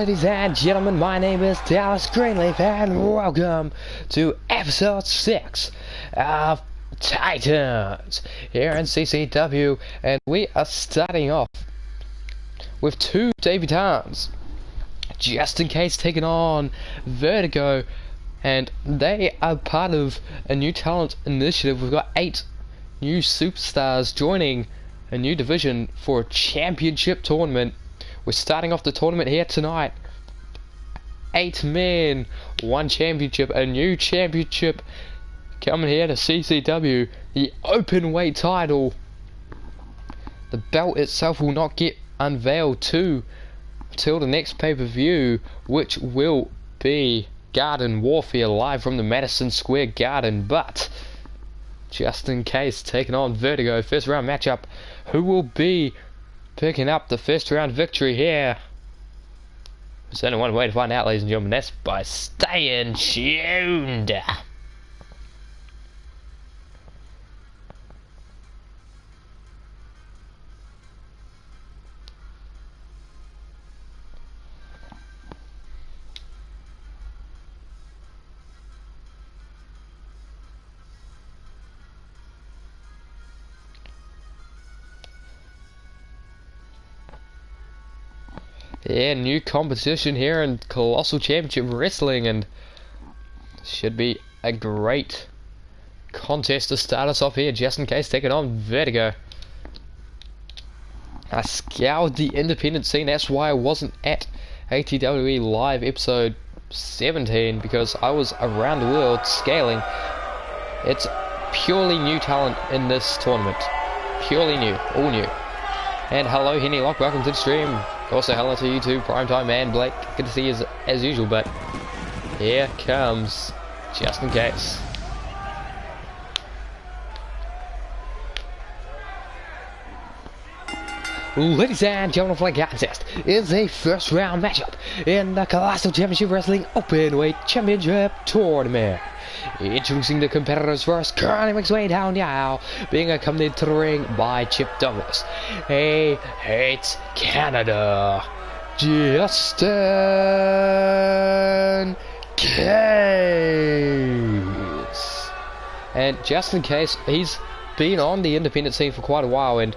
Ladies and gentlemen, my name is Dallas Greenleaf and welcome to episode 6 of Titans here in CCW, and we are starting off with two debutants, just in case, taking on Vertigo, and they are part of a new talent initiative. We've got 8 new superstars joining a new division for a championship tournament. We're starting off the tournament here tonight. 8 men, 1 championship, a new championship coming here to CCW, the open weight title. The belt itself will not get unveiled till the next pay-per-view, which will be Garden Warfare live from the Madison Square Garden. But just in case, taking on Vertigo, first round matchup. Who will be picking up the first round victory here? There's only one way to find out, ladies and gentlemen. That's by staying tuned. Yeah, new competition here in Colossal Championship Wrestling, and should be a great contest to start us off here, just in case, taking on Vertigo. I scoured the independent scene, that's why I wasn't at ATWE Live episode 17, because I was around the world scaling. It's purely new talent in this tournament. Purely new, all new. And hello Henny Lock, welcome to the stream. Also hello to you too, Primetime Man Blake. Good to see you as usual, but here comes just in case. Ladies and gentlemen, for the contest is a first round matchup in the Colossal Championship Wrestling Openweight Championship Tournament. Introducing the competitors first, currently makes way down the aisle, being accompanied to the ring by Chip Douglas. He hates Canada, Justin Case. And just in case, he's been on the independent scene for quite a while, and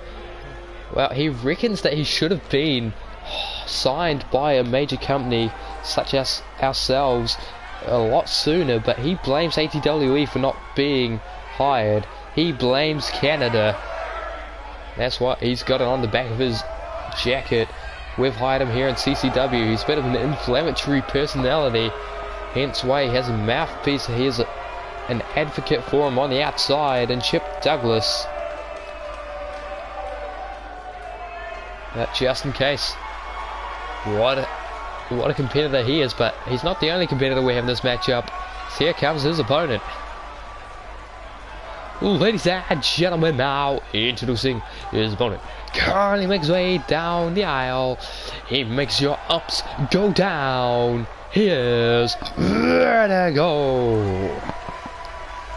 well, he reckons that he should have been signed by a major company such as ourselves a lot sooner, but he blames ATWE for not being hired. He blames Canada. That's what he's got it on the back of his jacket. We've hired him here in CCW. He's a bit of an inflammatory personality, hence why he has a mouthpiece. He is an advocate for him on the outside, and Chip Douglas. Just in case. What a competitor he is, but he's not the only competitor we have in this matchup. So here comes his opponent. Ladies and gentlemen, now introducing his opponent. Currently makes way down the aisle. He makes your ups go down. Here's Vertigo.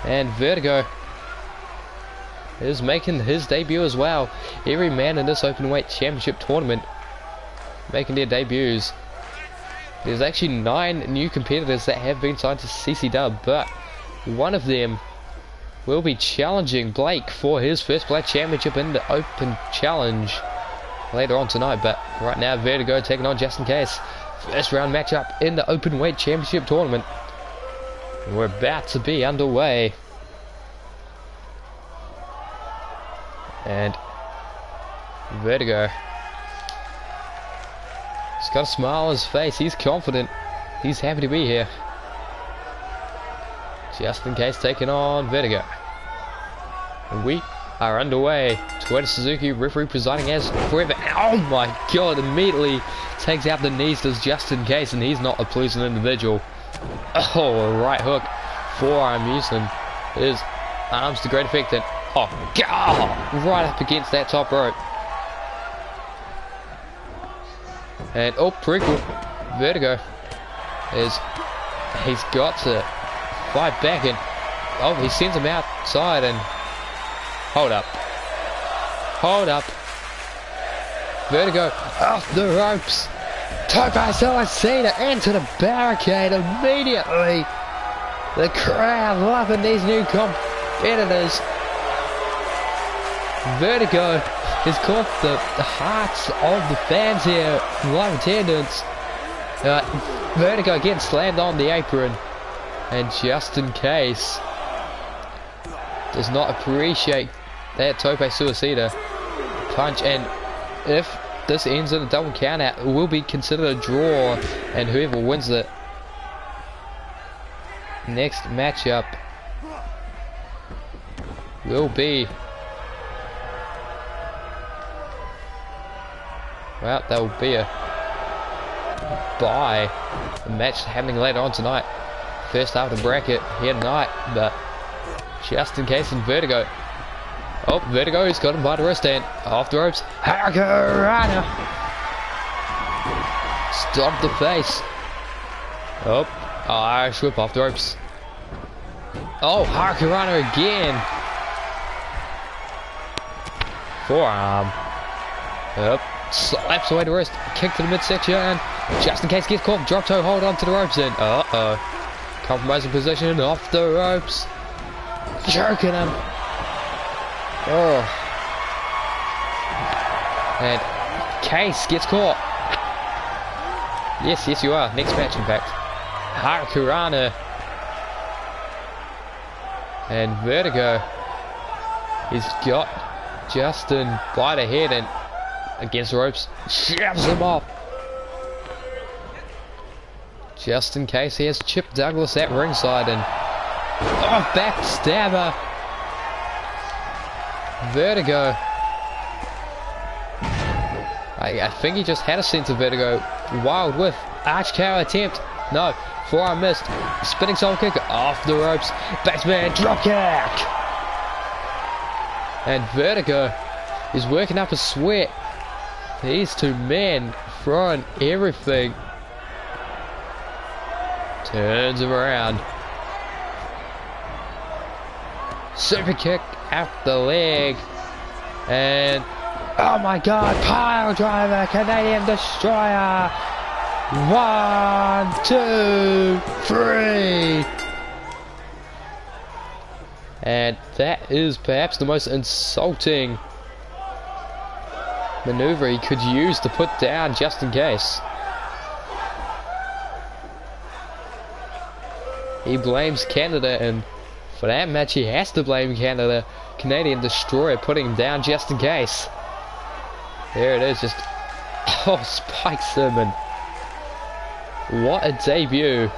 And Vertigo is making his debut as well. Every man in this openweight championship tournament making their debuts. There's actually 9 new competitors that have been signed to CCW, but one of them will be challenging Blake for his first Black Championship in the Open Challenge later on tonight. But right now, Vertigo taking on Just in Case. First round matchup in the Openweight Championship Tournament. We're about to be underway. And Vertigo, he's got a smile on his face. He's confident. He's happy to be here. Just in Case taking on Vertigo. And we are underway. Toyota Suzuki referee presiding as forever. Oh my god, immediately takes out the knees, does Just in Case, and he's not a pleasant individual. Oh, right hook. Forearm using his arms to great effect. And oh god, right up against that top rope. And oh, Prickle, Vertigo he's got to fight back, and oh, he sends him outside, and hold up, Vertigo off the ropes, Tope Suicida into the barricade immediately. The crowd loving these new competitors. Vertigo has caught the hearts of the fans here, live attendance. Vertigo getting slammed on the apron, and just in case, does not appreciate that Tope Suicida punch, and if this ends in a double count out, it will be considered a draw, and whoever wins the next matchup will be, well, that will be a bye. The match happening later on tonight. First half of the bracket here tonight, but just in case in Vertigo. Oh, Vertigo's got him by the wrist and off the ropes. Hurricanrana! Stop the face. Oh, Irish whip off the ropes. Oh, Hurricanrana again. Forearm. Yep. Slaps away the wrist. Kick to the midsection. Just in case gets caught. Drop toe hold on to the ropes and compromising position off the ropes. Jerking him. Oh. And Case gets caught. Yes, you are. Next match, in fact. Hurricanrana. And Vertigo. He's got Justin by the head and against the ropes. Shoves him off. Just in case he has Chip Douglas at ringside and backstabber. Vertigo. I think he just had a sense of Vertigo. Wild whiff. Arch cow attempt. No. Forearm missed. Spinning soul kick off the ropes. Backman drop kick. And Vertigo is working up a sweat. These two men throwing everything. Turns him around. Super kick out the leg. And oh my god, pile driver, Canadian destroyer. 1, 2, 3. And that is perhaps the most insulting maneuver he could use to put down just in case. He blames Canada, and for that match he has to blame Canada. Canadian destroyer putting him down just in case. There it is, just spikes him, and what a debut.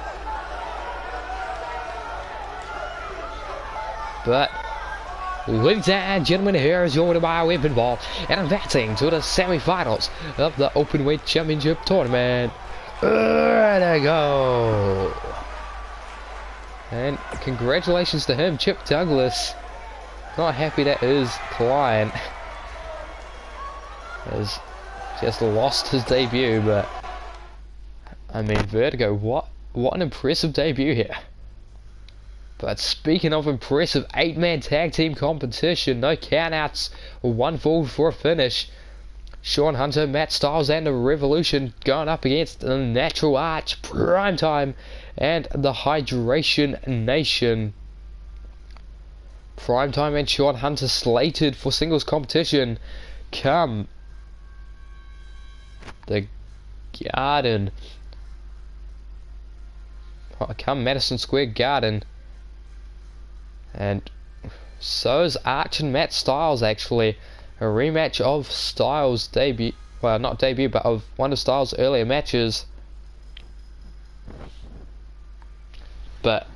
But ladies and gentlemen, here is your winner by way of pinfall, and advancing to the semi-finals of the Openweight Championship Tournament. There go. And congratulations to him, Chip Douglas. Not happy that his client has just lost his debut, but I mean, Vertigo, what an impressive debut here. But speaking of impressive 8-man tag team competition, no countouts, 1 fall for a finish. Sean Hunter, Matt Styles and the Revolution going up against the Natural Arch, Primetime, and the Hydration Nation. Primetime and Sean Hunter slated for singles competition come the Garden. Come Madison Square Garden. And so is Arch and Matt Styles, actually. A rematch of Styles' debut, well, not debut, but of one of Styles' earlier matches. But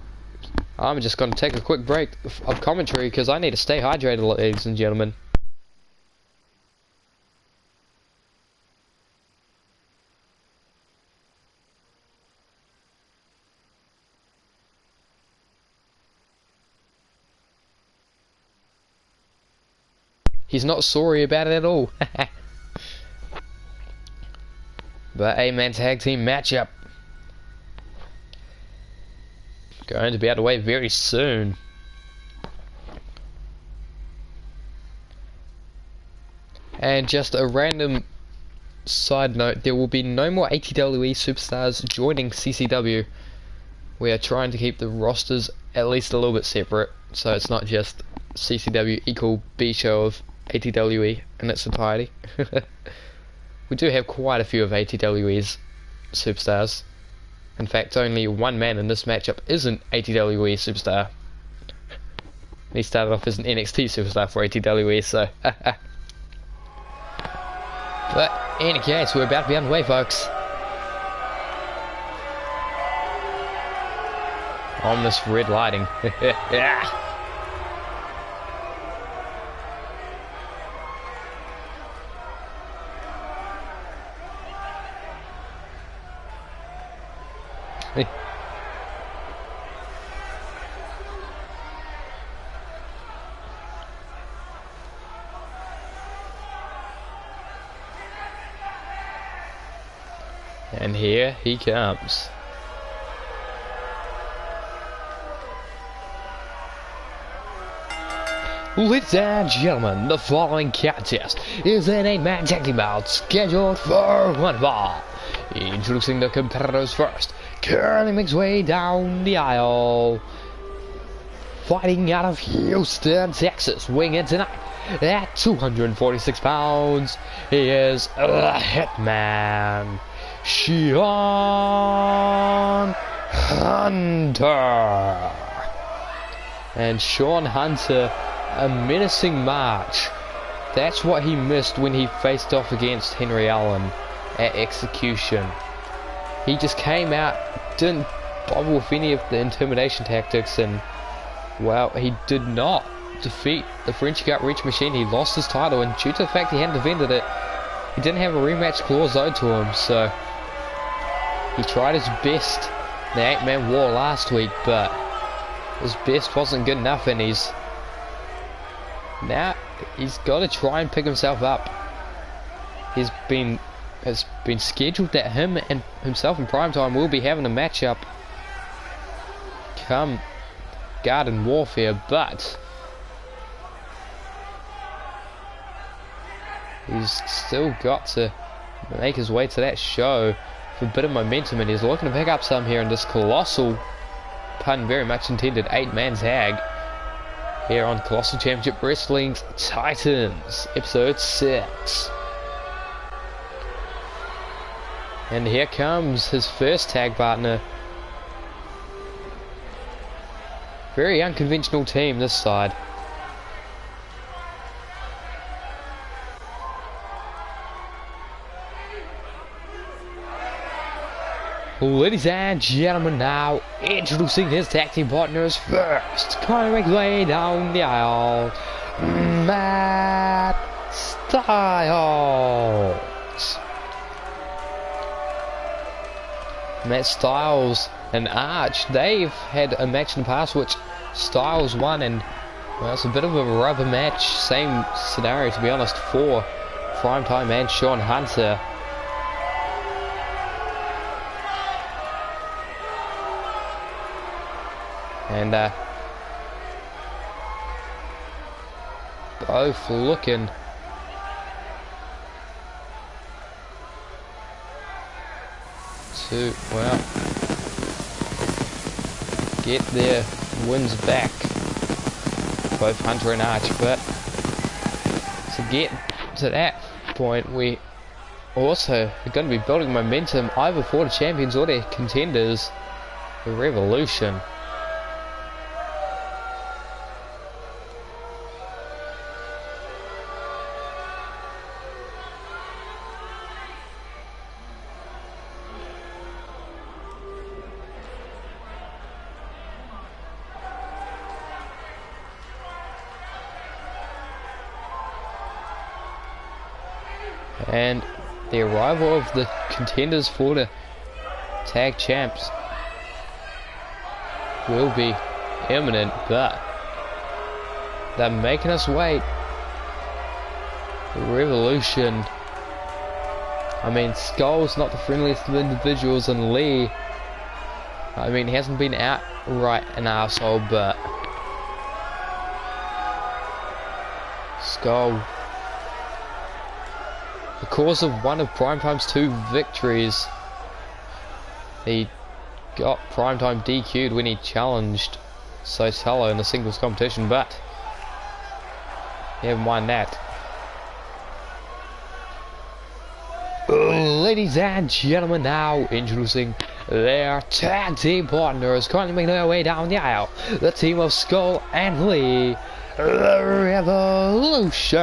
I'm just going to take a quick break of commentary because I need to stay hydrated, ladies and gentlemen. He's not sorry about it at all. But 8-man tag team matchup. Going to be out of the way very soon. And just a random side note, there will be no more ATWE superstars joining CCW. We are trying to keep the rosters at least a little bit separate, so it's not just CCW equal B show of ATWE in its entirety. We do have quite a few of ATWE's superstars. In fact, only one man in this matchup isn't ATWE superstar. He started off as an NXT superstar for ATWE, so... But, in any case, we're about to be underway, folks. Ominous red lighting. Yeah. And here he comes. Ladies and gentlemen, the following contest is an 8-man tag team bout scheduled for one fall. Introducing the competitors first, currently makes way down the aisle. Fighting out of Houston, Texas, weighing in tonight at 246 pounds, he is the Hitman, Sean Hunter. And Sean Hunter, a menacing march. That's what he missed when he faced off against Henry Allen at Execution. He just came out, didn't bother with any of the intimidation tactics, and well, he did not defeat the French Gut Reach Machine. He lost his title, and due to the fact he hadn't defended it, he didn't have a rematch clause owed to him, so he tried his best in the 8-man war last week, but his best wasn't good enough, and he's got to try and pick himself up. It's been scheduled that him and himself in Primetime will be having a matchup come Garden Warfare, but he's still got to make his way to that show for a bit of momentum, and he's looking to pick up some here in this colossal, pun very much intended, 8-man tag here on Colossal Championship Wrestling's Titans, episode 6. And here comes his first tag partner. Very unconventional team this side. Ladies and gentlemen, now introducing his tag team partners first. Coming make way down the aisle, Matt Styles. Matt Styles and Arch, they've had a match in the past which Styles won, and well, it's a bit of a rubber match. Same scenario, to be honest, for Primetime and Sean Hunter. And both looking to, well, get their wins back, both Hunter and Arch. But to get to that point, we also are going to be building momentum either for the champions or their contenders, the Revolution. And the arrival of the contenders for the tag champs will be imminent, but they're making us wait. The Revolution, I mean, Skull's not the friendliest of individuals, and Lee, I mean, he hasn't been outright an arsehole, but Skull because of one of Primetime's 2 victories. He got Primetime DQ'd when he challenged Sotelo in the singles competition, but never mind that. Ladies and gentlemen, now introducing their tag team partners, currently making their way down the aisle. The team of Skull and Lee, the Revolution.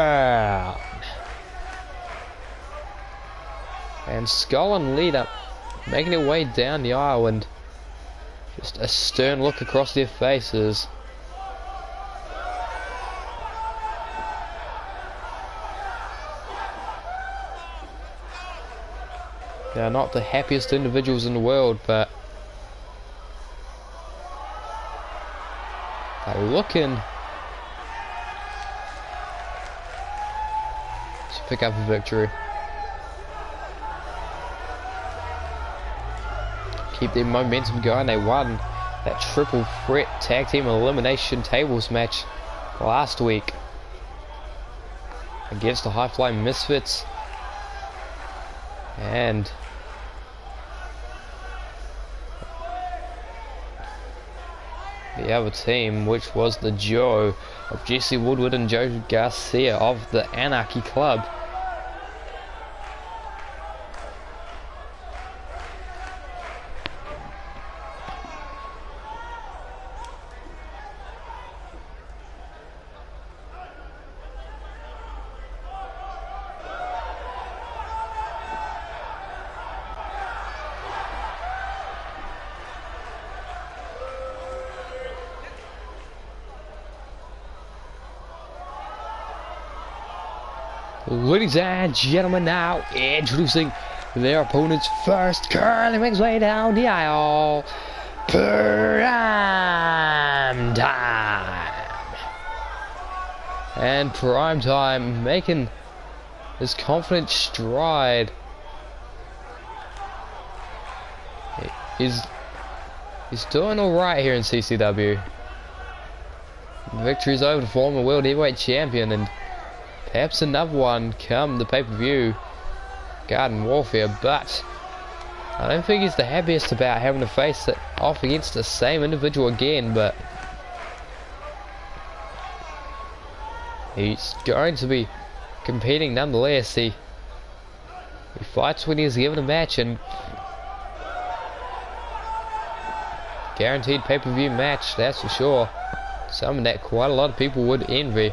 And Skull and Lee are making their way down the aisle, and just a stern look across their faces. They are not the happiest individuals in the world, but they're looking to pick up a victory. Keep their momentum going. They won that triple threat tag team elimination tables match last week against the High Flying Misfits and the other team, which was the duo of Jesse Woodward and Joe Garcia of the Anarchy Club. Ladies and gentlemen, now introducing their opponents first, currently makes his way down the aisle, Prime Time. And Prime Time making his confident stride. He's doing alright here in CCW. Victories over the former World Heavyweight Champion, and perhaps another one come the pay-per-view Garden Warfare, but I don't think he's the happiest about having to face it off against the same individual again, but he's going to be competing nonetheless. He fights when he's given a match, and guaranteed pay-per-view match, that's for sure. Something that quite a lot of people would envy.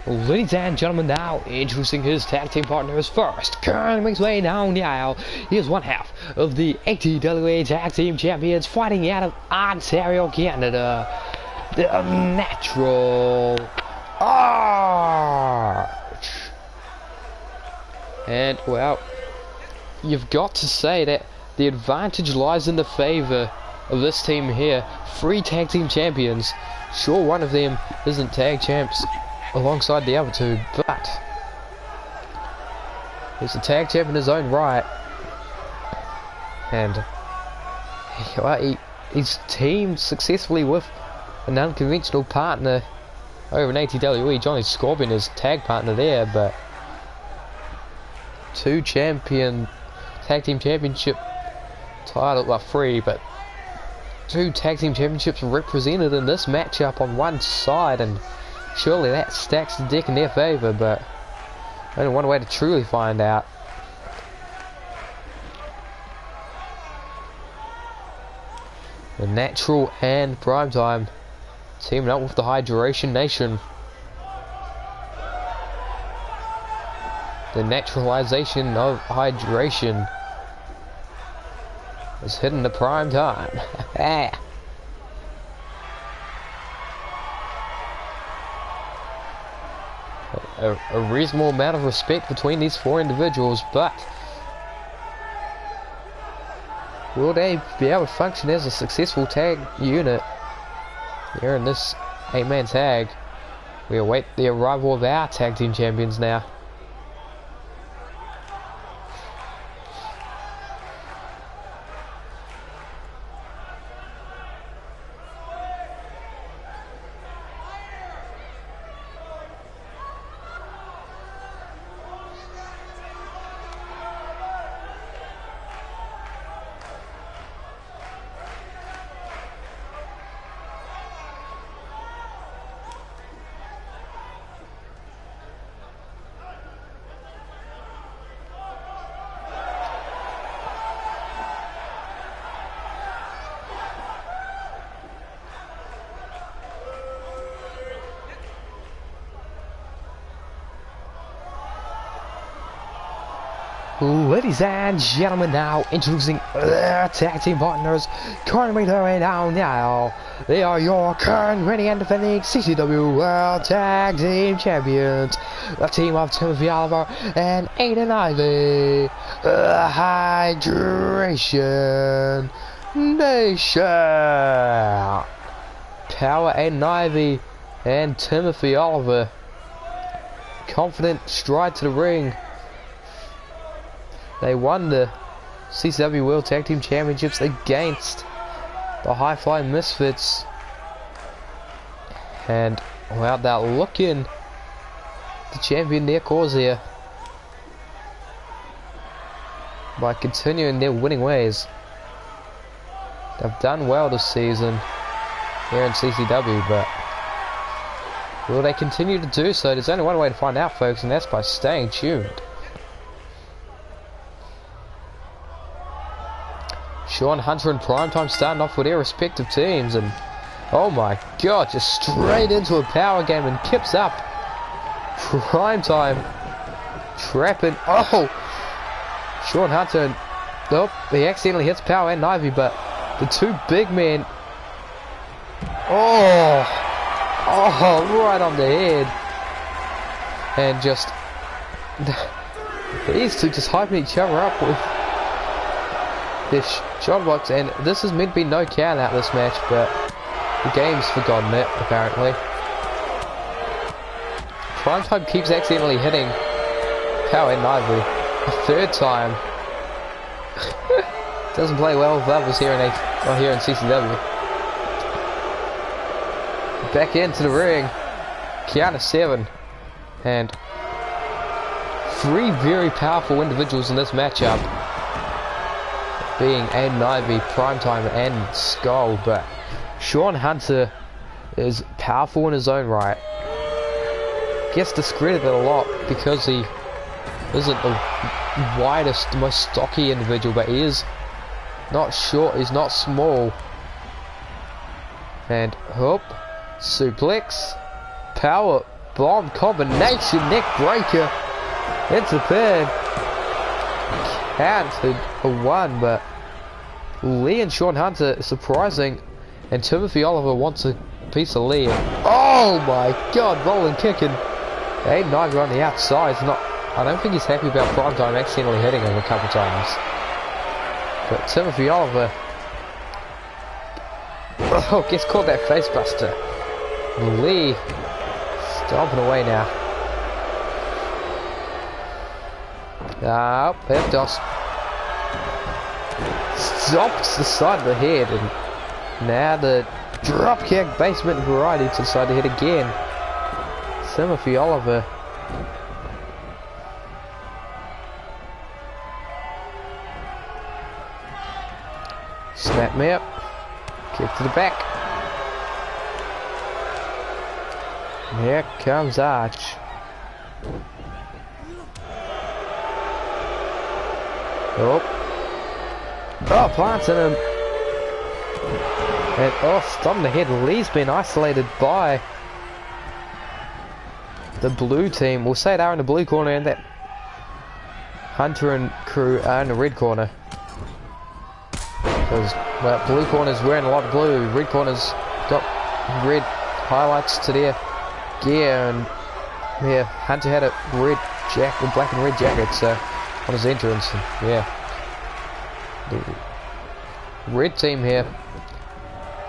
Ladies and gentlemen, now introducing his tag team partners first, currently makes his way down the aisle. He is one half of the ATWA Tag Team Champions, fighting out of Ontario, Canada, the Natural Arch. And, well, you've got to say that the advantage lies in the favor of this team here. 3 tag team champions. Sure, one of them isn't tag champs alongside the other 2, but he's a tag champ in his own right, and he's teamed successfully with an unconventional partner over in ATWE. Johnny Scorpion is tag partner there, but 2 tag team championship title, well 3, but 2 tag team championships represented in this matchup on one side, and surely that stacks the deck in their favor, but only one way to truly find out. The Natural and Primetime teaming up with the Hydration Nation. The naturalization of hydration is hitting the prime time. a reasonable amount of respect between these four individuals, but will they be able to function as a successful tag unit here in this 8-man tag? We await the arrival of our tag team champions now. Ladies and gentlemen, now introducing their tag team partners, currently their way down now. They are your current reigning and defending CCW World Tag Team Champions, the team of Timothy Oliver and Aiden Ivey, the Hydration Nation. Power Aiden Ivey and Timothy Oliver. Confident stride to the ring. They won the CCW World Tag Team Championships against the High Flying Misfits, and well, they're looking to champion their cause here by continuing their winning ways. They've done well this season here in CCW, but will they continue to do so? There's only one way to find out, folks, and that's by staying tuned. Sean Hunter and Primetime starting off with their respective teams, and oh my god, just straight into a power game and kips up. Primetime trapping. Oh, Sean Hunter, and nope, he accidentally hits Power and Ivy, but the two big men. Oh, right on the head, and just these two just hyping each other up with this shot box, and this is meant to be no count out this match, but the game's forgotten it apparently. Primetime keeps accidentally hitting Power and Ivy a third time. Doesn't play well with others here in CCW. Back into the ring, count of 7, and 3 very powerful individuals in this matchup, being Aiden Ivey, Primetime, and Skull. But Sean Hunter is powerful in his own right. Gets discredited a lot because he isn't the widest, most stocky individual, but he is not short, he's not small. And hoop, suplex, power bomb combination, neck breaker into the pin. Counted for 1, but Lee and Sean Hunter is surprising, and Timothy Oliver wants a piece of Lee. Oh my god, rolling kicking. Aiden Ivey on the outside is not, I don't think he's happy about Primetime accidentally hitting him a couple times. But Timothy Oliver, oh, gets caught that face buster. Lee stomping away now. Peptos stops the side of the head, and now the dropkick basement variety to the side of the head again. Timothy Oliver. Snap me up. Kick to the back. Here comes Arch. Oh, planting him. And stomping the head. Lee's been isolated by the blue team. We'll say they're in the blue corner, and that Hunter and crew are in the red corner. Because, well, blue corner's wearing a lot of blue. Red corner's got red highlights to their gear. And yeah, Hunter had a red jacket, black and red jacket, so on his entrance. And, yeah. The red team here.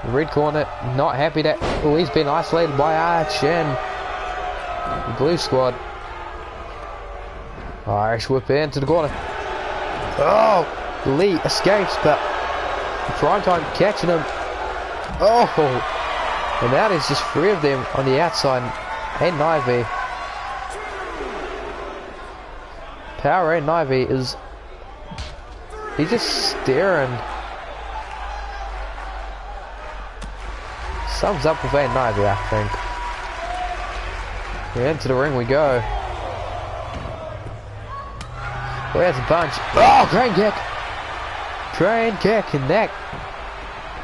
The red corner not happy that he's been isolated by Arch and the blue squad. Irish whip into the corner. Oh, Lee escapes, but Primetime catching him. Oh, and now there's just 3 of them on the outside, and Ivy. Power and Ivy is, he's just staring. Sums up with Van Ivy, I think. Yeah, into the ring we go. Where's the punch? Oh, crane kick! Crane kick, and that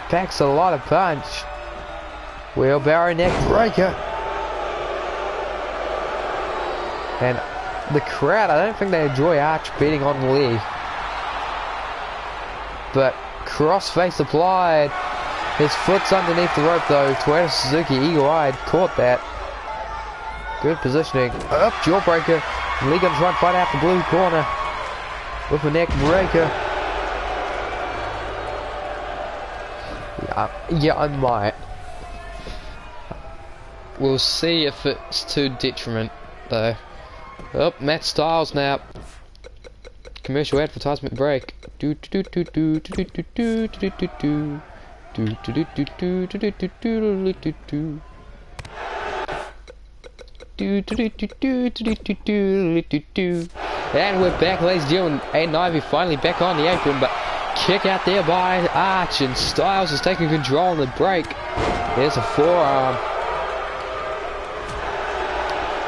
packs a lot of punch. Wheelbarrow neck breaker. And the crowd, I don't think they enjoy Arch beating on Lee. But crossface applied. His foot's underneath the rope though. Toyota Suzuki, eagle-eyed, caught that. Good positioning. Up, jawbreaker. Lee gonna try and fight out the blue corner with a neck breaker. Yeah, I might. We'll see if it's to detriment though. Oh, Matt Styles now. Commercial advertisement break. Do do do do do do do do do do. Do do do do do do do do do do do. Do do do do do do do do do. And we're back, ladies and gentlemen. Aiden Ivy finally back on the apron, but kick out there by Arch, and Styles is taking control on the break. There's a forearm.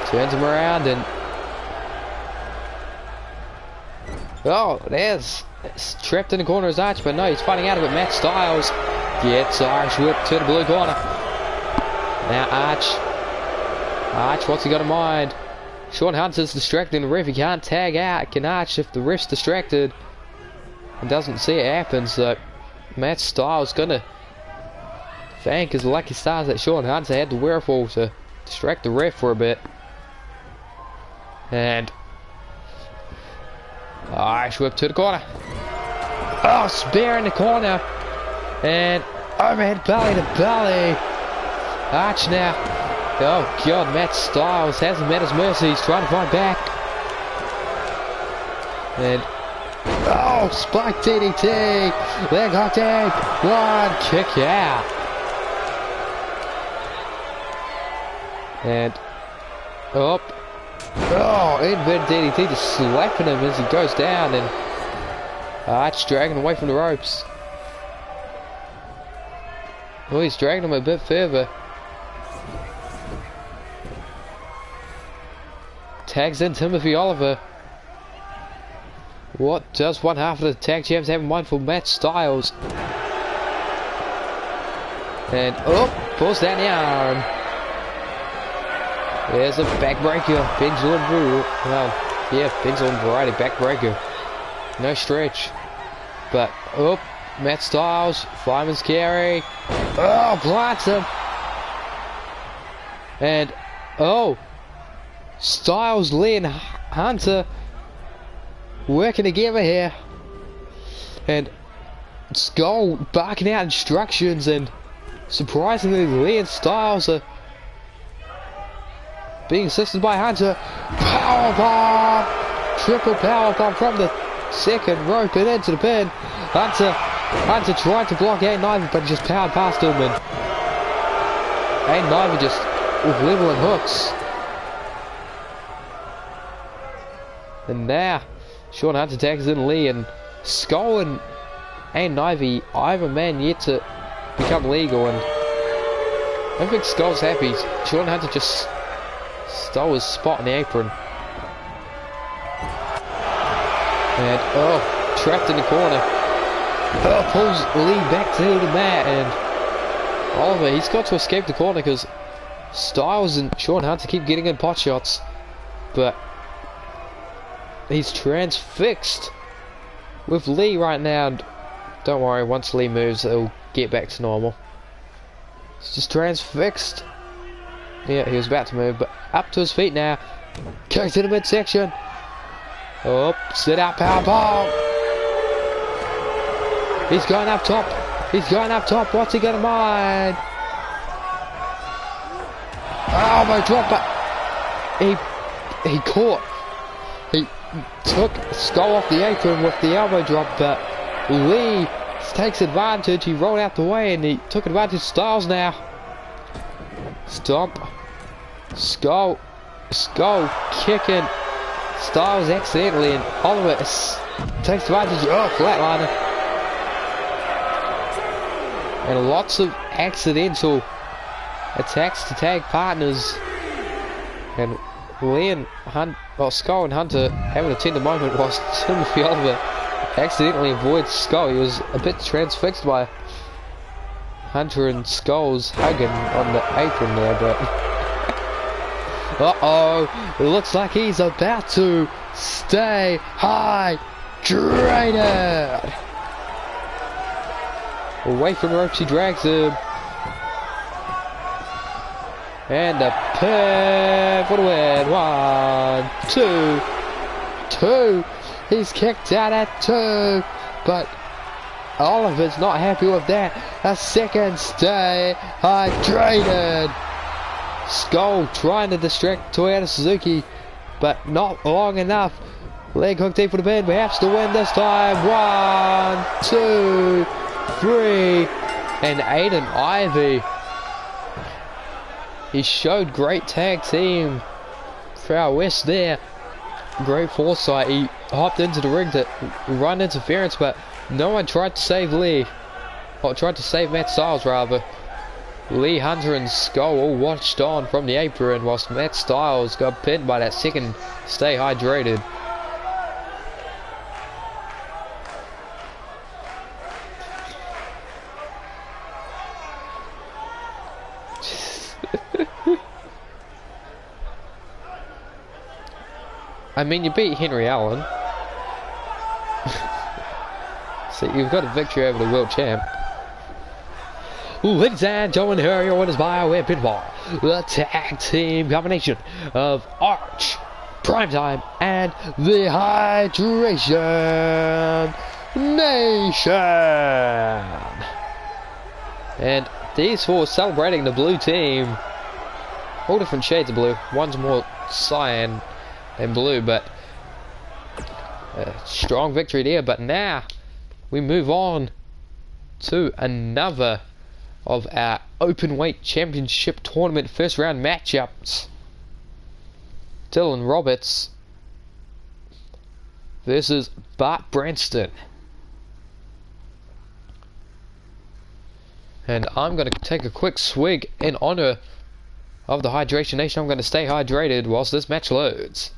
Turns him around and oh, there's it's trapped in the corner as Arch, but no, he's fighting out of it. Matt Styles gets Irish whip to the blue corner. Now Arch, what's he got in mind? Sean Hunter's distracting the ref. He can't tag out. Can Arch if the ref's distracted and doesn't see it happen? So Matt Styles gonna thank his lucky stars that Sean Hunter had the wherewithal to distract the ref for a bit. And Irish whip to the corner. Oh, spear in the corner. And overhead belly to belly. Arch now. Oh god, Matt Styles hasn't met his mercy. He's trying to fight back. And oh, spike DDT. Leg hot tag. One kick out. And up. Oh, inverted DDT just slapping him as he goes down, and Arch dragging away from the ropes. Oh, he's dragging him a bit further. Tags in Timothy Oliver. What does one half of the tag champs have in mind for Matt Styles? And oh, pulls down the arm. There's a backbreaker, pendulum rule. Well, yeah, pendulum variety backbreaker. No stretch. But, oh, Matt Styles, fireman's carry. Oh, plants him. And, oh, Styles, Lee, and Hunter working together here. And Skull barking out instructions, and surprisingly, Lee and Styles are being assisted by Hunter. Powerbomb! Triple powerbomb from the second rope and into the pin. Hunter tried to block Aiden Ivy, but he just powered past him, and Aiden Ivy just with leveling hooks. And now Sean Hunter tags in Lee, and Skull and Aiden Ivy, either man yet to become legal, and I don't think Skull's happy. Sean Hunter just stole his spot in the apron. And oh, trapped in the corner. Oh, pulls Lee back to the mat, and Oliver, he's got to escape the corner because Styles and Sean Hunter keep getting in pot shots. But he's transfixed with Lee right now. Don't worry, once Lee moves, it'll get back to normal. He's just transfixed. Yeah, he was about to move, but up to his feet now. Kicks in the midsection. Oh, sit out power bomb. He's going up top. He's going up top. What's he gonna mind? Oh, my drop, but he caught. He took Skull off the apron with the elbow drop, but Lee takes advantage. He rolled out the way and he took advantage of Styles now. Stomp. Skull kicking Styles accidentally, and Oliver takes advantage. Oh, flatliner. And lots of accidental attacks to tag partners. And Lee and Skull and Hunter having a tender moment whilst Timothy Oliver accidentally avoids Skull. He was a bit transfixed by Hunter and Skull's hugging on the apron there, but uh-oh, it looks like he's about to stay hydrated. Away from the ropes, he drags him. And a pin for the win. 1, 2. He's kicked out at 2. But Oliver's not happy with that. A second stay hydrated. Skull trying to distract Toyota Suzuki, but not long enough. Leg hook deep for the pin, perhaps to win this time. 1, 2, 3. And Aiden Ivy. He showed great tag team for our West there. Great foresight. He hopped into the ring to run interference, but no one tried to save Lee. Or tried to save Matt Styles, rather. Lee, Hunter and Skull all watched on from the apron whilst Matt Styles got pinned by that second stay hydrated. I mean, you beat Henry Allen. So you've got a victory over the world champ. Ladies and gentlemen, here are your winners by way of pinfall. The tag team combination of Arch, Primetime, and the Hydration Nation. And these four celebrating the blue team. All different shades of blue. One's more cyan than blue, but a strong victory there. But now we move on to another of our Openweight Championship Tournament first round matchups. Dylan Roberts versus Bart Branston. And I'm going to take a quick swig in honor of the Hydration Nation. I'm going to stay hydrated whilst this match loads.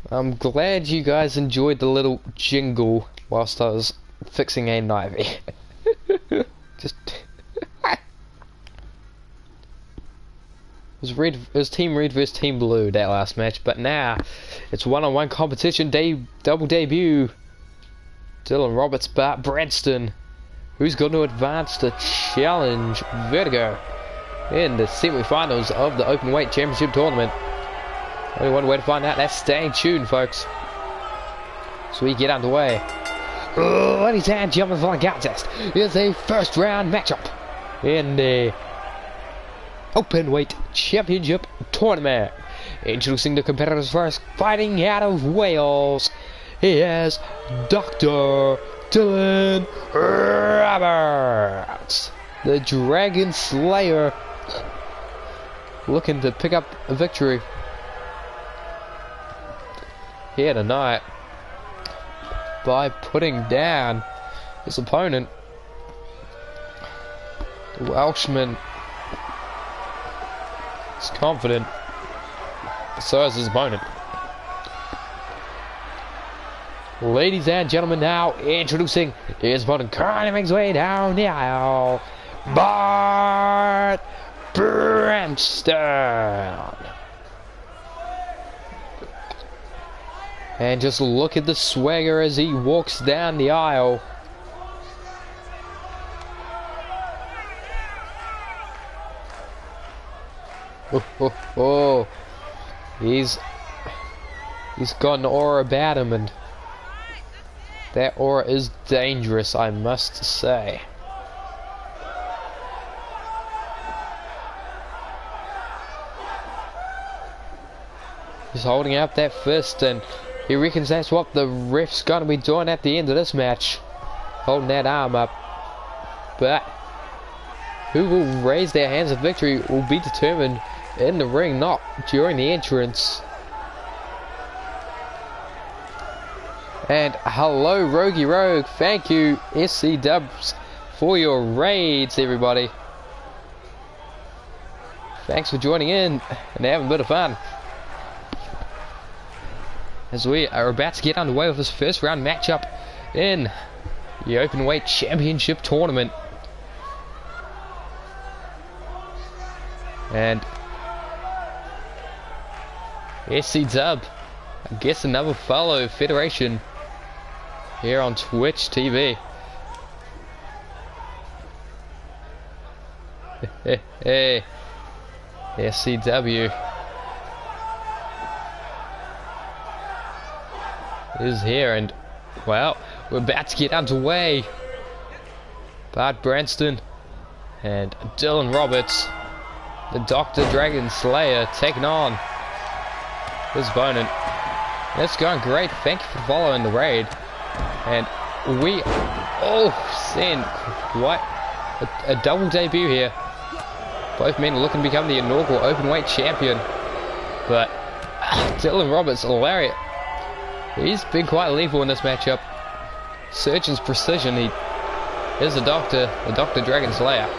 I'm glad you guys enjoyed the little jingle whilst I was fixing Aiden Ivy. Just it was Team Red versus Team Blue that last match, but now it's one-on-one competition double debut. Dylan Roberts, Bart Branston. Who's going to advance to challenge Vertigo in the semi-finals of the Openweight Championship Tournament? Only one way to find out. That's staying tuned, folks. So we get underway. Ladies and gentlemen, for the contest is a first round matchup in the Openweight Championship Tournament. Introducing the competitors first, fighting out of Wales. He is Dr. Dylan Roberts, the Dragon Slayer, looking to pick up a victory here tonight. by putting down his opponent. The Welshman is confident. So is his opponent. Ladies and gentlemen, now introducing his opponent, currently makes his way down the aisle, Bart Branston. And just look at the swagger as he walks down the aisle. Oh. He's got an aura about him, and that aura is dangerous, I must say. He's holding up that fist, and he reckons that's what the ref's gonna be doing at the end of this match. Holding that arm up. But who will raise their hands of victory will be determined in the ring, not during the entrance. And hello, Rogie Rogue. Thank you, SCWs, for your raids, everybody. Thanks for joining in and having a bit of fun. As we are about to get underway with this first round matchup in the Openweight Championship Tournament. And SCW, I guess another fellow federation here on Twitch TV. Hey, SCW is here, and well, we're about to get underway. Bart Branston and Dylan Roberts, the Dr. Dragon Slayer, taking on his opponent. It's going great. Thank you for following the raid. And we all send quite a double debut here. Both men looking to become the inaugural openweight champion. But Dylan Roberts, lariat, he's been quite lethal in this matchup. Surgeon's precision. He is the Dr. Dragon Slayer.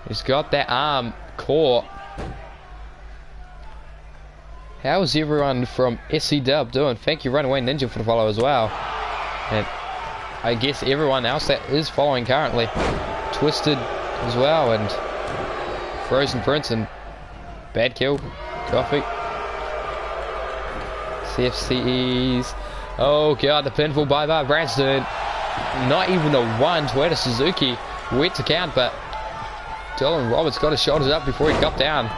He's got that arm core. How's everyone from SCW doing? Thank you, Runaway Ninja, for the follow as well. And I guess everyone else that is following currently. Twisted as well, and Frozen Prince, and Bad Kill, Coffee. CFCEs. Oh god, the pinfall by Bart Branston. Not even a one. Toyota Suzuki went to count, but Dylan Roberts got his shoulders up before he got down.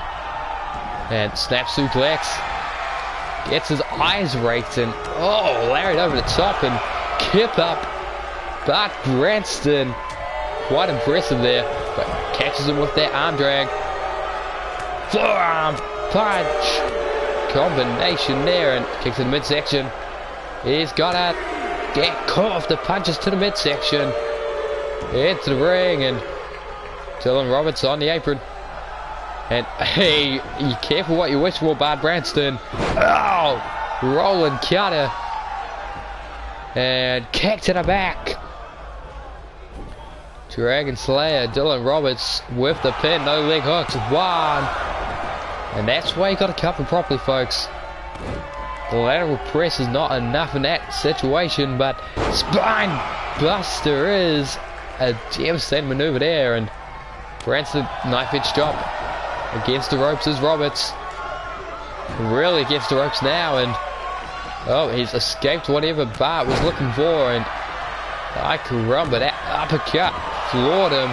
And snap suplex. Gets his eyes raked, and oh, lariat over the top and kip up. Bart Branston, quite impressive there, but catches him with that arm drag. Forearm punch combination there, and kicks in the midsection. He's got to get caught off the punches to the midsection. Into the ring, and Dylan Roberts on the apron. And hey, you careful what you wish for, Bart Branston. Oh, rolling cutter. And kick to the back. Dragon Slayer, Dylan Roberts with the pin, no leg hooks, one. And that's why you got to cover properly, folks. The lateral press is not enough in that situation, but spine buster is a devastating maneuver there, and Branston knife edge chop against the ropes is Roberts. Really against the ropes now, and oh, he's escaped whatever Bart was looking for, and I caramba, that uppercut floored him.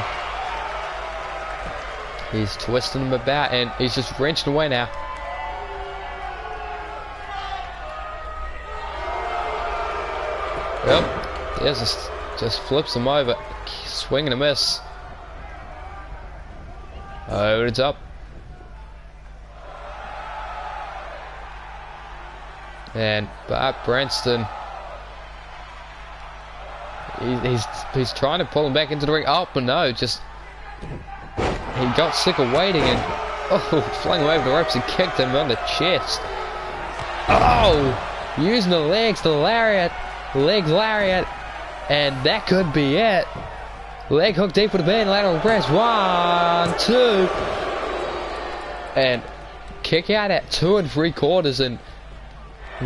He's twisting him about, and he's just wrenching away now. Yep, there's just flips him over, swing and a miss. Over the top. And Bart Branston, he's trying to pull him back into the ring. Oh, but no, just he got sick of waiting, and oh, flung him over the ropes and kicked him on the chest. Oh, using the legs, the lariat, legs lariat, and that could be it. Leg hook deep for the pin, lateral press, 1, 2, and kick out at 2 3/4, and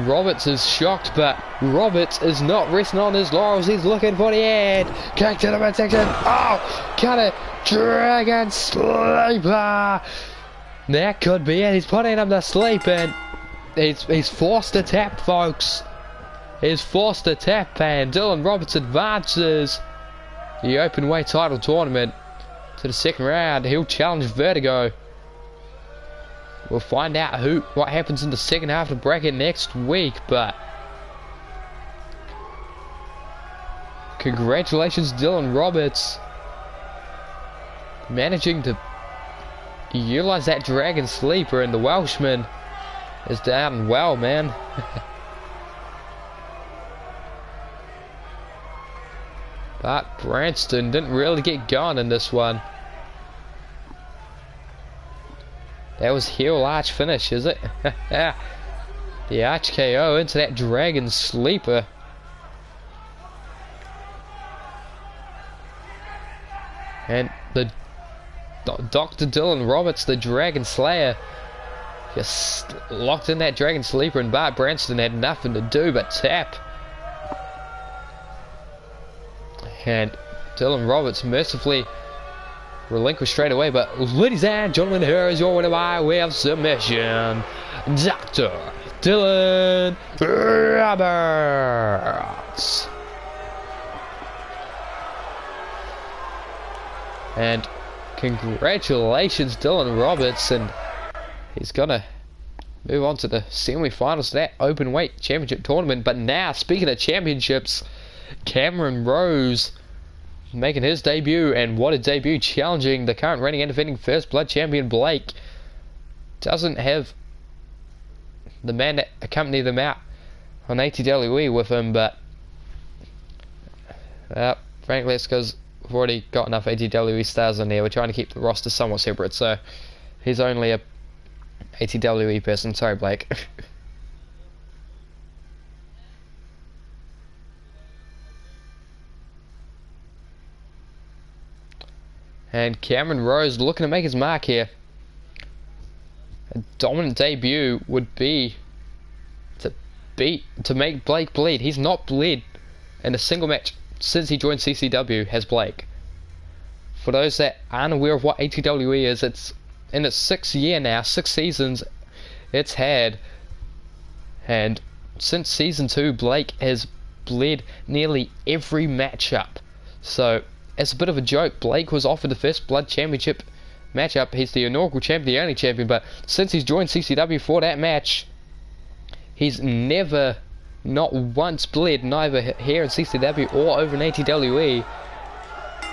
Roberts is shocked, but Roberts is not resting on his laurels. He's looking for the end. Kick to the midsection. Oh, cut it. Dragon sleeper. That could be it. He's putting him to sleep, and he's forced to tap, folks. He's forced to tap, and Dylan Roberts advances the open weight title tournament to the second round. He'll challenge Vertigo. We'll find out what happens in the second half of the bracket next week, but congratulations, Dylan Roberts, managing to utilize that Dragon Sleeper, and the Welshman is down well, man. But Branston didn't really get going in this one. That was heel arch finish, is it? The arch KO into that Dragon Sleeper. And the Dr. Dylan Roberts, the Dragon Slayer, just locked in that Dragon Sleeper, and Bart Branston had nothing to do but tap. And Dylan Roberts mercifully relinquished straight away, but ladies and gentlemen, here is your winner by way of submission, Dr. Dylan Roberts. And congratulations, Dylan Roberts, and he's gonna move on to the semi-finals of that open weight championship tournament. But now, speaking of championships, Cameron Rose making his debut, and what a debut, challenging the current reigning and defending First Blood champion Blake. Doesn't have the man that accompanied them out on ATWE with him, but frankly it's because we've already got enough ATWE stars in there. We're trying to keep the roster somewhat separate, so he's only a ATWE person. Sorry, Blake. And Cameron Rose looking to make his mark here. A dominant debut would be to make Blake bleed. He's not bled in a single match since he joined CCW, has Blake. For those that aren't aware of what ATWE is, it's in its 6th year now, 6 seasons it's had, and since season 2 Blake has bled nearly every matchup. So as a bit of a joke, Blake was offered the First Blood Championship matchup. He's the inaugural champion, the only champion, but since he's joined CCW for that match, he's never, not once bled, neither here in CCW or over in ATWE.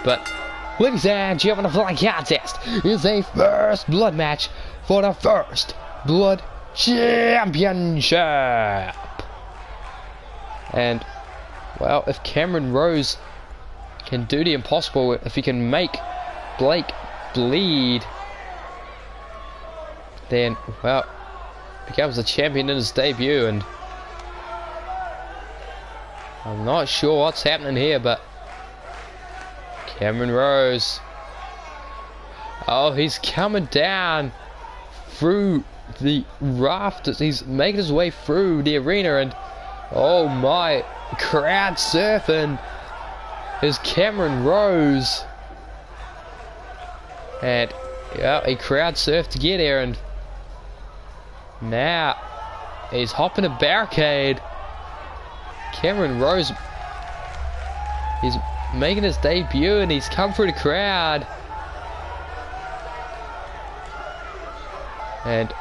But ladies and gentlemen, the following contest is a First Blood match for the First Blood Championship. And, well, if Cameron Rose can do the impossible, if he can make Blake bleed, then, well, becomes a champion in his debut. And I'm not sure what's happening here, but Cameron Rose, oh, he's coming down through the rafters. He's making his way through the arena, and oh my, crowd surfing is Cameron Rose. And yeah, he crowd surfed to get here, and now he's hopping a barricade. Cameron Rose, he's making his debut, and he's come through the crowd, and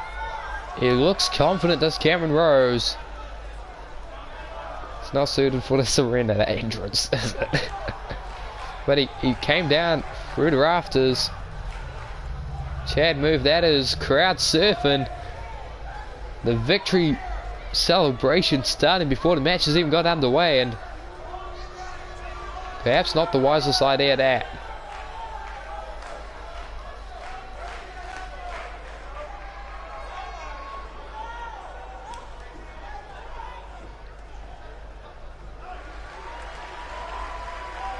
he looks confident, does Cameron Rose. It's not suited for this arena, that entrance, is it? But he came down through the rafters. Chad moved that as crowd surfing. The victory celebration starting before the match has even got underway, and perhaps not the wisest idea that.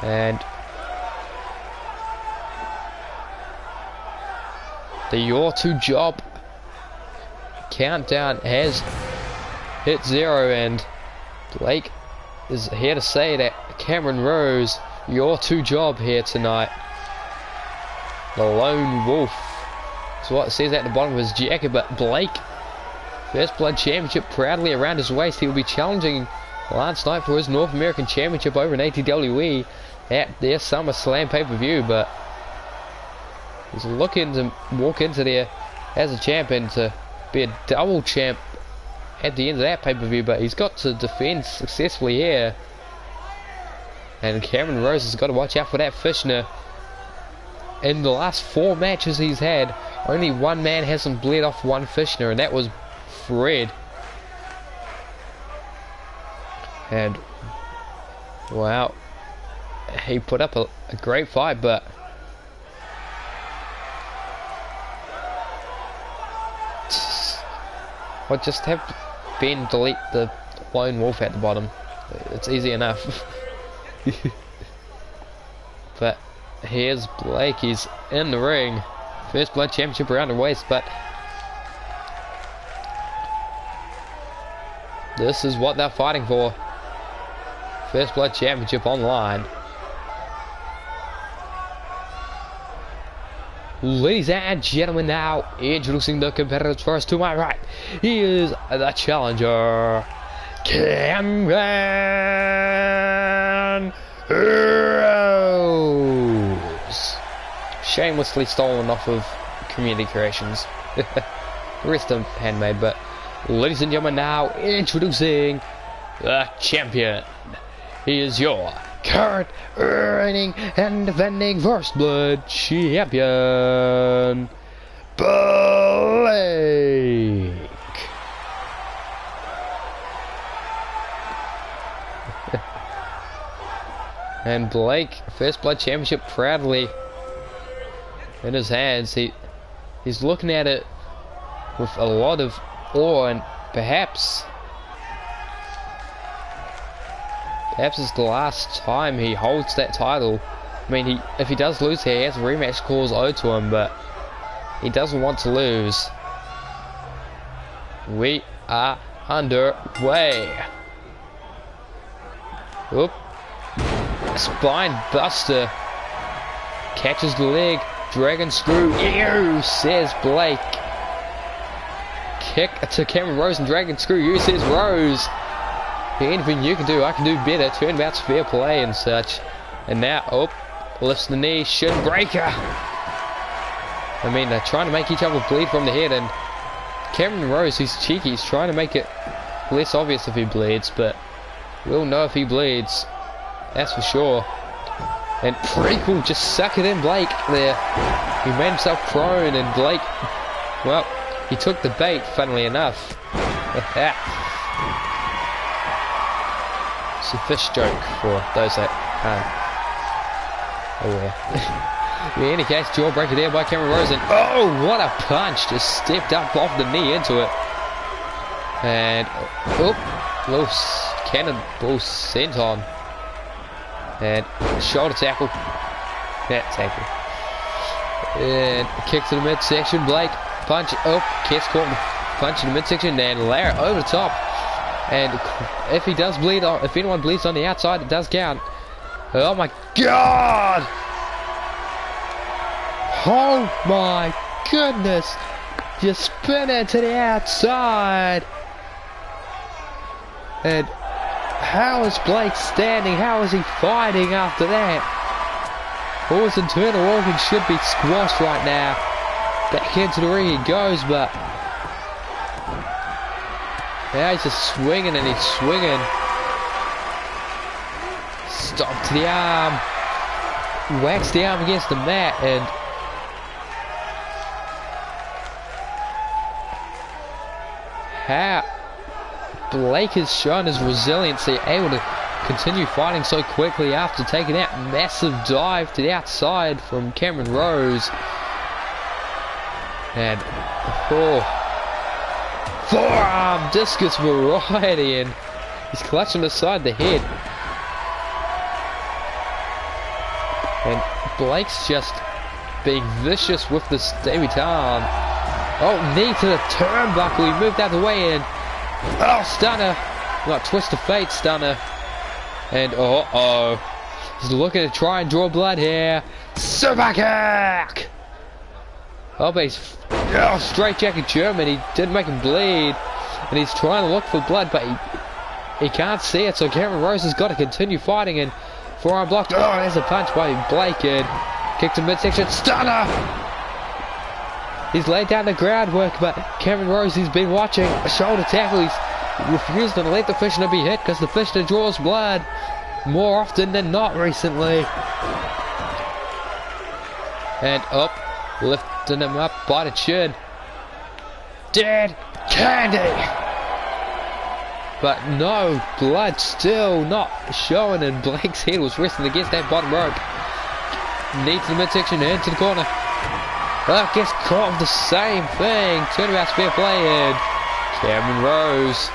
And the Your 2 job countdown has hit 0, and Blake is here to say that Cameron Rose, Your 2 job here tonight. The Lone Wolf. That's what it says at the bottom of his jacket, but Blake, First Blood Championship proudly around his waist. He will be challenging last night for his North American Championship over in ATWE at their SummerSlam pay-per-view, but he's looking to walk into there as a champion to be a double champ at the end of that pay-per-view, but he's got to defend successfully here. And Cameron Rose has got to watch out for that Fishner. In the last 4 matches he's had, only one man hasn't bled off one Fishner, and that was Fred. And wow, he put up a great fight, but I'll just have Ben delete the Lone Wolf at the bottom. It's easy enough. But here's Blake. He's in the ring. First Blood Championship around the waist, but this is what they're fighting for. First Blood Championship online. Ladies and gentlemen, now introducing the competitors first. To my right, he is the challenger, Cameron Rose. Shamelessly stolen off of Community Creations. The rest of them handmade, but ladies and gentlemen, now introducing the champion. He is your current reigning and defending First Blood champion, Blake. And Blake, First Blood Championship proudly in his hands. He's looking at it with a lot of awe, and perhaps it's the last time he holds that title. I mean, if he does lose here, he has a rematch clause owed to him, but he doesn't want to lose. We are underway. Oop. Spine buster. Catches the leg. Dragon screw. Ew, says Blake. Kick to Cameron Rose and Dragon screw. You, says Rose. Anything you can do, I can do better. Turnabout's fair play and such. And now, oh, lifts the knee, shin breaker. I mean, they're trying to make each other bleed from the head, and Cameron Rose, he's cheeky. He's trying to make it less obvious if he bleeds, but we'll know if he bleeds. That's for sure. And Prequel just suck it in Blake there. He made himself prone, and Blake, well, he took the bait, funnily enough. It's a fish joke for those that aren't aware. In any case, jawbreaker there by Cameron Rose, and oh, what a punch! Just stepped up off the knee into it. And, oh, loose cannonball senton. And shoulder tackle. That tackle. And kick to the midsection. Blake, punch, oh, gets caught in the punch in the midsection, and Lara over the top. And if he does bleed, if anyone bleeds on the outside, it does count. Oh my god! Oh my goodness! Just spin it to the outside. And how is Blake standing? How is he fighting after that? All his internal organs should be squashed right now. Back into the ring he goes, but now he's just swinging and he's swinging. Stop to the arm. Whacks the arm against the mat, and how Blake has shown his resiliency, able to continue fighting so quickly after taking that massive dive to the outside from Cameron Rose. And oh, forearm discus variety, and he's clutching the side of the head. And Blake's just being vicious with this David arm. Oh, knee to the turnbuckle. He moved out of the way and oh, stunner. Like twist of fate stunner. And he's looking to try and draw blood here. Super kick. Oh, but he's straight jacket German. He didn't make him bleed. And he's trying to look for blood, but he can't see it. So Cameron Rose has got to continue fighting. And forearm blocked. Oh, there's a punch by Blake. And kick to midsection. Stunner. He's laid down the groundwork, but Cameron Rose, he's been watching a shoulder tackle. He's refused to let the Fishner be hit because the Fishner draws blood more often than not recently. And up, lifting him up by the chin. Dead candy! But no, blood still not showing, and Blake's head was resting against that bottom rope. Knee to the midsection, into the corner. Well, I guess caught of the same thing. Turnabout spear play, and Cameron Rose.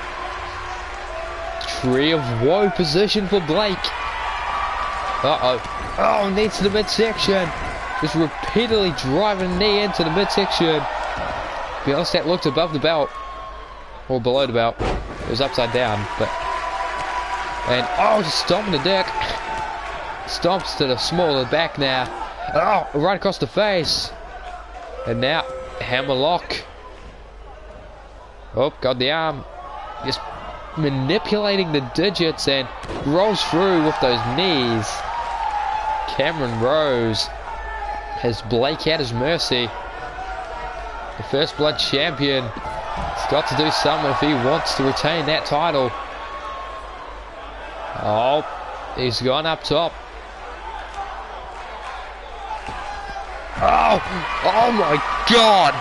Tree of woe position for Blake. Oh, knee to the midsection. Just repeatedly driving a knee into the midsection. To be honest, that looked above the belt. Or below the belt. It was upside down, but... And, just stomping the deck. Stomps to the small of the back now. Oh, right across the face. And now, hammerlock. Oh, got the arm. Just manipulating the digits and rolls through with those knees. Cameron Rose has Blake at his mercy. The First Blood champion. He's got to do something if he wants to retain that title. Oh, he's gone up top. Oh my God!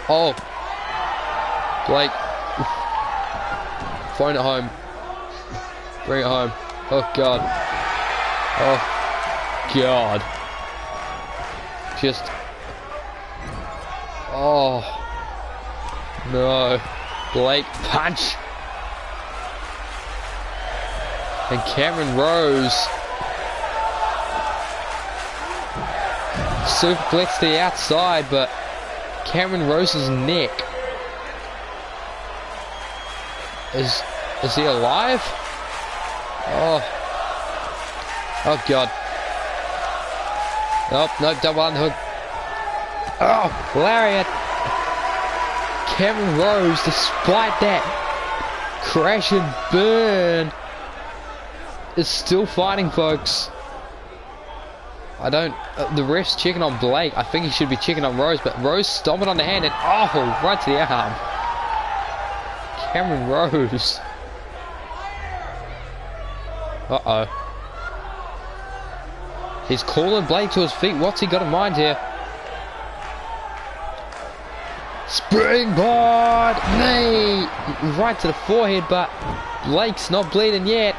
Oh, Blake, phone it home. Bring it home. Oh God. Oh God. Just. Oh no. Blake punch. And Cameron Rose. Superplex to the outside, but Cameron Rose's neck is he alive? Oh God. Oh no, double underhook. Oh, lariat. Cameron Rose, despite that crash and burn, is still fighting, folks. I don't... the ref's checking on Blake. I think he should be checking on Rose, but Rose stomping on the hand and... Oh, right to the arm. Cameron Rose. Uh-oh. He's calling Blake to his feet. What's he got in mind here? Springboard knee! Right to the forehead, but Blake's not bleeding yet.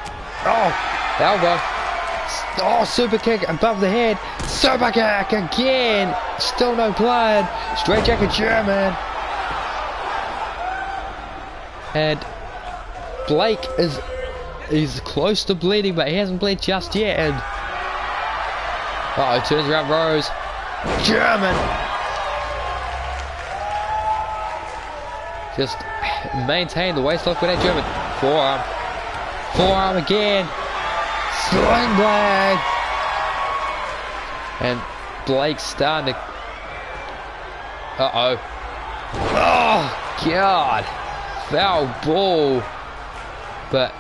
Oh, elbow. Oh, super kick above the head. Super kick again. Still no blood. Straight jacket German. And Blake is close to bleeding, but he hasn't bled just yet. And turns around Rose. German. Just maintain the waist lock with that German. Forearm. Forearm again. Sling blade. And Blake's starting to... Oh, God. Foul ball. But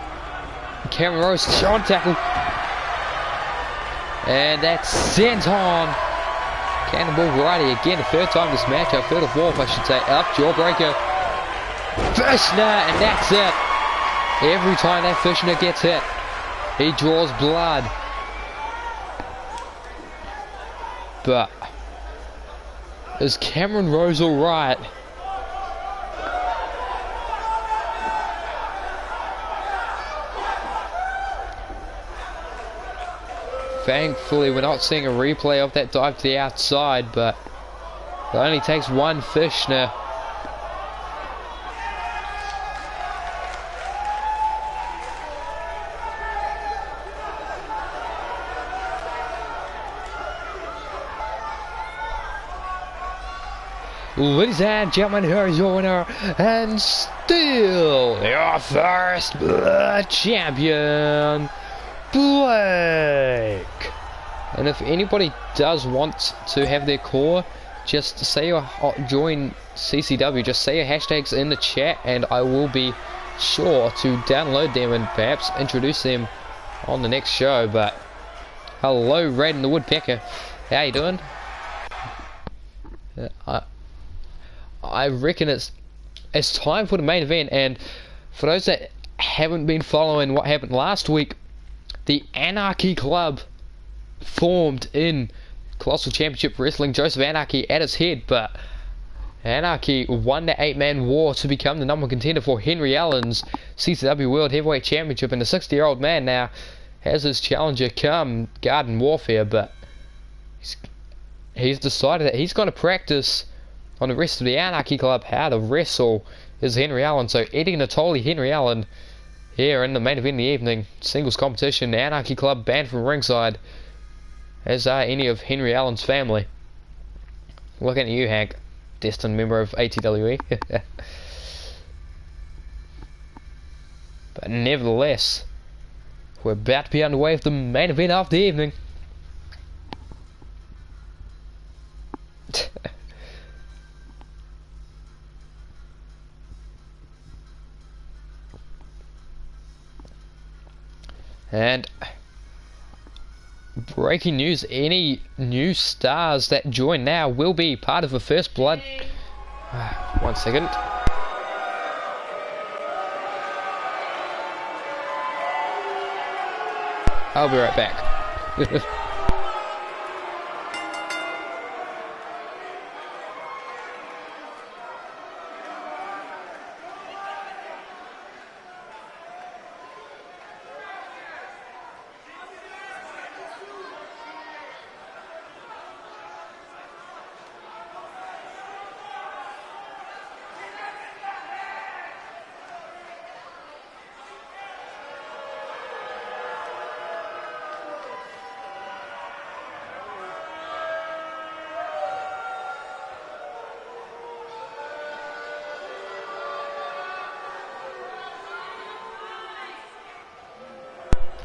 Cameron Rose shot tackle. And that's sent on. Cannonball righty again. The third time this matchup. Third or fourth, I should say. Up, jawbreaker. Fishner, and that's it. Every time that Fishner gets hit, he draws blood. But is Cameron Rose alright? Thankfully, we're not seeing a replay of that dive to the outside, but it only takes one Fishner. Ladies and gentlemen, here is your winner, and still your first champion, Blake. And if anybody does want to have their core, just say your join CCW, just say your hashtags in the chat, and I will be sure to download them and perhaps introduce them on the next show. But hello, Raiden the Woodpecker, how you doing? I reckon it's time for the main event, and for those that haven't been following what happened last week, the Anarchy Club formed in Colossal Championship Wrestling, Joseph Anarchy at its head, but Anarchy won the 8-man war to become the #1 contender for Henry Allen's CCW World Heavyweight Championship, and the 60-year-old man now has his challenger come Garden Warfare, but he's decided that he's going to practice on the rest of the Anarchy Club how to wrestle is Henry Allen. So Eddie Natoli, Henry Allen here in the main event of the evening, singles competition. The Anarchy Club banned from ringside, as are any of Henry Allen's family. Looking at you, Hank, destined member of ATWE. But nevertheless, we're about to be underway with the main event of the evening. And breaking news, any new stars that join now will be part of the First Blood. 1 second. I'll be right back.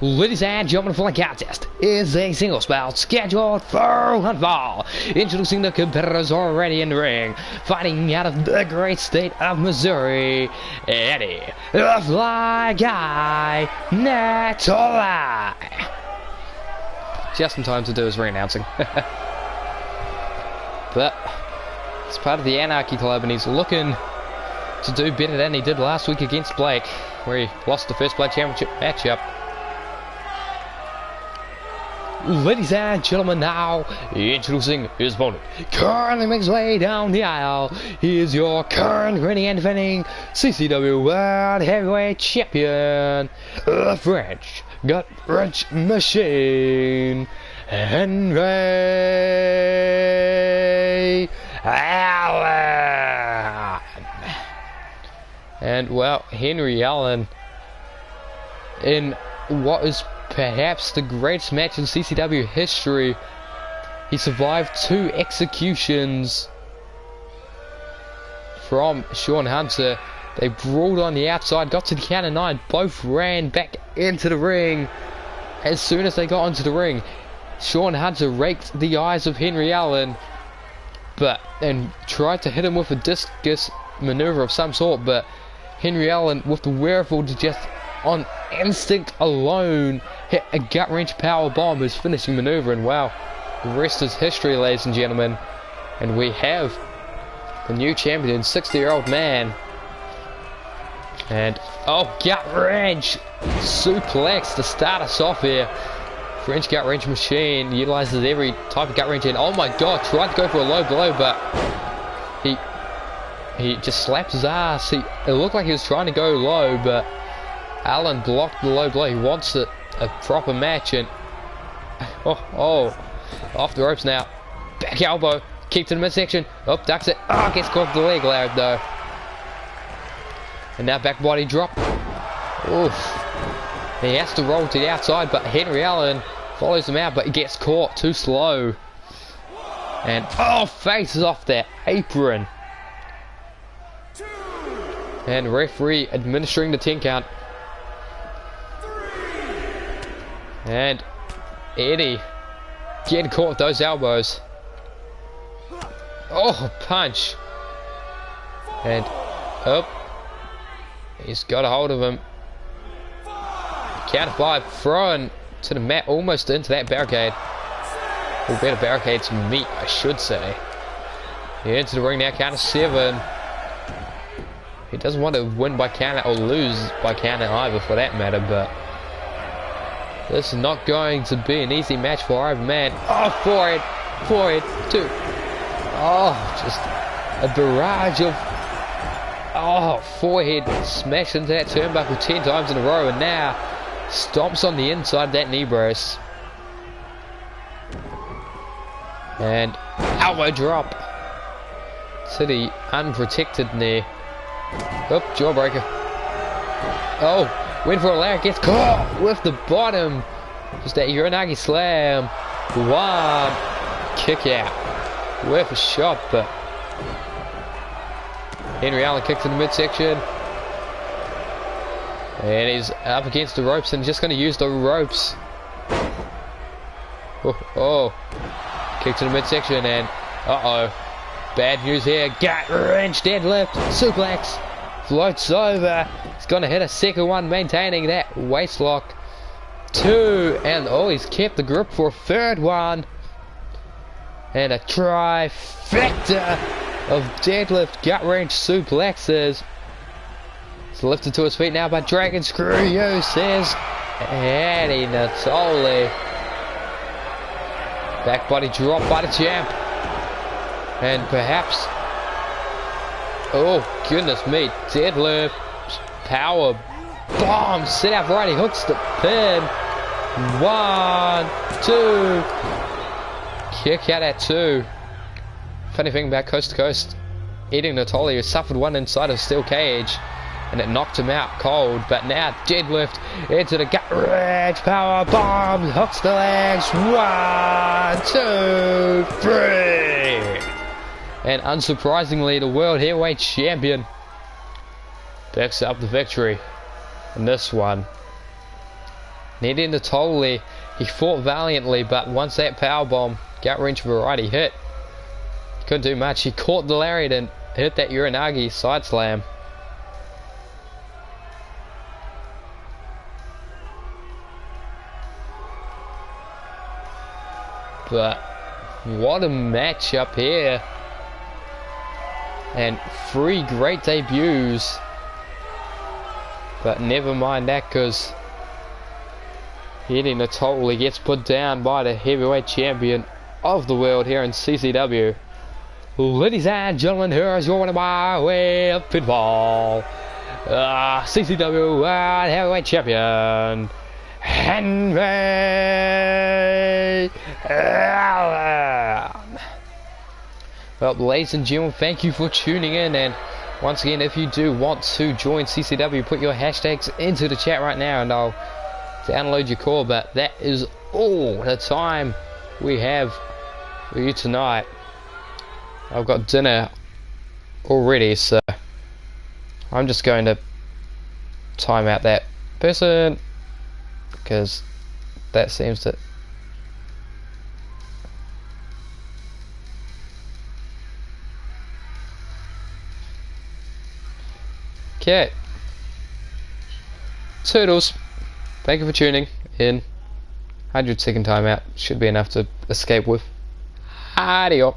Ladies and gentlemen, for the contest is a singles bout scheduled for one fall. Introducing the competitors already in the ring, fighting out of the great state of Missouri, Eddie the Fly Guy Natoli. Just in time to do his ring announcing. But he's part of the Anarchy Club, and he's looking to do better than he did last week against Blake, where he lost the First Blood Championship matchup. Ladies and gentlemen, now introducing his opponent. Currently makes his way down the aisle. He is your current reigning and defending CCW World Heavyweight Champion, the French gut-wrench machine, Henry Allen. And well, Henry Allen, in what is perhaps the greatest match in CCW history, he survived 2 executions from Sean Hunter. They brawled on the outside, got to the count of 9, both ran back into the ring. As soon as they got into the ring, Sean Hunter raked the eyes of Henry Allen and tried to hit him with a discus maneuver of some sort, but Henry Allen, with the wherewithal to just on instinct alone hit a gut-wrench power bomb, his finishing maneuver, and wow, the rest is history, ladies and gentlemen. And we have the new champion, 60-year-old man. And oh, gut-wrench suplex to start us off here. French gut-wrench machine utilizes every type of gut-wrench, and oh my god, tried to go for a low blow, but he just slapped his ass. It looked like he was trying to go low, but Allen blocked the low blow. He wants a proper match, and oh, off the ropes now. Back elbow, kick to the midsection. Oh, ducks it. Oh, gets caught with the leg loud though. And now back body drop. Oof. He has to roll to the outside, but Henry Allen follows him out, but he gets caught too slow. And oh, faces off that apron. And referee administering the 10 count. And Eddie getting caught with those elbows. Oh, punch. And up. He's got a hold of him. Count of 5, throwing to the mat, almost into that barricade. Or better barricade to meet, I should say. Into the ring now, count of 7. He doesn't want to win by counter or lose by counter either, for that matter, but this is not going to be an easy match for Iron Man. Oh, forehead, 2. Oh, just a barrage of forehead smash into that turnbuckle 10 times in a row, and now stomps on the inside of that knee brace. And elbow drop to the unprotected knee. Oh, jawbreaker. Oh, went for a leg, gets caught with the bottom. Just that Uranagi slam. 1 kick out. Worth a shot, but Henry Allen kicks in the midsection. And he's up against the ropes and just going to use the ropes. Oh. Kicks in the midsection and bad news here. Gut wrench, deadlift, suplex, floats over. He's going to hit a second one, maintaining that waist lock. 2, and he's kept the grip for a third one. And a trifecta of deadlift, gut wrench, suplexes. He's lifted to his feet now by Dragon Screw You, says Eddie Natoli. Back body drop by the champ. And perhaps, oh goodness me, deadlift, power bomb, sit out right, he hooks the pin. 1, 2, kick out at 2. Funny thing about Coast to Coast, Eddie Natoli, who suffered one inside of a steel cage, and it knocked him out cold, but now deadlift into the gut wrench, power bomb, hooks the legs, 1, 2, 3. And unsurprisingly, the World Heavyweight Champion picks up the victory in this one. Eddie Natoli, he fought valiantly, but once that powerbomb, gut wrench variety hit, he couldn't do much. He caught the lariat and hit that Uranagi side slam. But what a match up here. And 3 great debuts. But never mind that, because Eddie Natoli gets put down by the heavyweight champion of the world here in CCW. Ladies and gentlemen, here's your winner by way of pinfall. CCW World Heavyweight Champion, Henry Allen. Well, ladies and gentlemen, thank you for tuning in, and once again, if you do want to join CCW, put your hashtags into the chat right now and I'll download your call. But that is all the time we have for you tonight. I've got dinner already, so I'm just going to time out that person, because that seems to... Okay. Toodles. Thank you for tuning in. 100-second timeout. Should be enough to escape with. Adios.